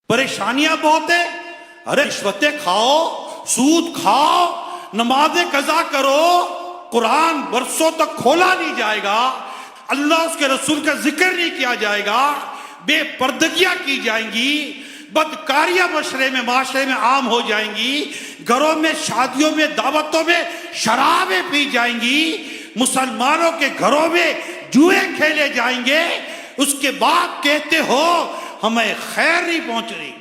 परेशानियां बहुत है। अरे रिश्वतें खाओ, सूद खाओ, नमाजें कजा करो, कुरान बरसों तक खोला नहीं जाएगा, अल्लाह उसके रसूल का जिक्र नहीं किया जाएगा, बेपर्दगियां की जाएंगी, बदकारियां माशरे में आम हो जाएंगी, घरों में शादियों में दावतों में शराबें पी जाएंगी, मुसलमानों के घरों में जुए खेले जाएंगे। उसके बाद कहते हो हमें खैर नहीं पहुंच रही,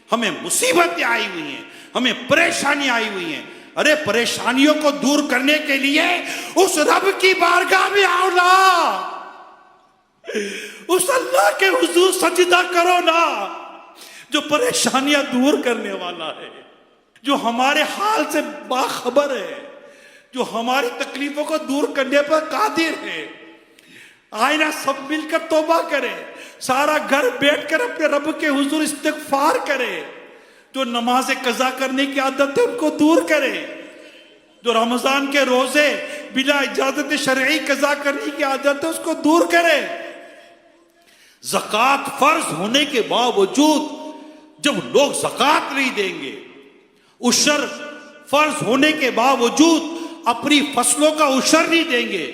हमें मुसीबतें आई हुई हैं, हमें परेशानी आई हुई हैं। अरे परेशानियों को दूर करने के लिए उस रब की बारगाह में आओ ना, उस अल्लाह के हुजूर सजदा करो ना, जो परेशानियां दूर करने वाला है, जो हमारे हाल से बाखबर है, जो हमारी तकलीफों को दूर करने पर कादिर है। आए ना सब मिलकर तौबा करें, सारा घर बैठकर अपने रब के हुजूर इस्तिगफार करें, जो नमाज़े कज़ा करने की आदत है उनको दूर करें, जो रमजान के रोजे बिना इजाजत शरई कज़ा करने की आदत है उसको दूर करें। ज़कात फर्ज होने के बावजूद जब लोग ज़कात नहीं देंगे, उशर फर्ज होने के बावजूद अपनी फसलों का उशर नहीं देंगे,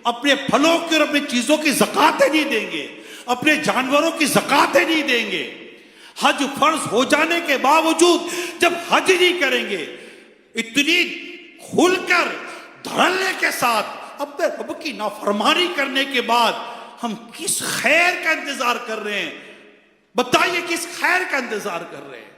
अपने फलों की और अपनी चीजों की ज़कातें नहीं देंगे, अपने जानवरों की ज़कातें नहीं देंगे, हज फर्ज हो जाने के बावजूद जब हज नहीं करेंगे, इतनी खुलकर धड़ल्ले के साथ अपने रब की नाफरमानी करने के बाद हम किस खैर का इंतजार कर रहे हैं? बताइए किस खैर का इंतजार कर रहे हैं?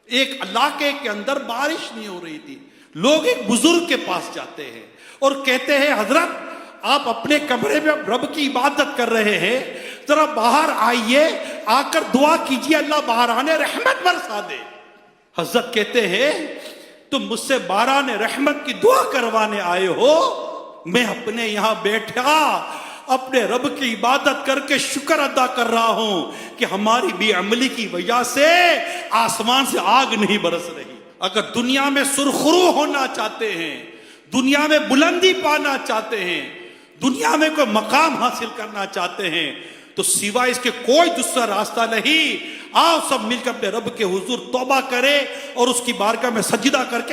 एक इलाके के अंदर बारिश नहीं हो रही थी, लोग एक बुजुर्ग के पास जाते हैं और कहते हैं हजरत आप अपने कमरे में रब की इबादत कर रहे हैं, जरा बाहर आइए, आकर दुआ कीजिए अल्लाह बाहराने रहमत बरसा दे। हजरत कहते हैं तुम मुझसे बाराने रहमत की दुआ करवाने आए हो, मैं अपने यहां बैठा अपने रब की इबादत करके शुक्र अदा कर रहा हूं कि हमारी बेअमली की वजह से आसमान से आग नहीं बरस रही। अगर दुनिया में सुरखरू होना चाहते हैं, दुनिया में बुलंदी पाना चाहते हैं, दुनिया में कोई मकाम हासिल करना चाहते हैं, तो सिवाय इसके कोई दूसरा रास्ता नहीं। आओ सब मिलकर अपने रब के हुजूर तौबा करें और उसकी बारगाह में सजदा करके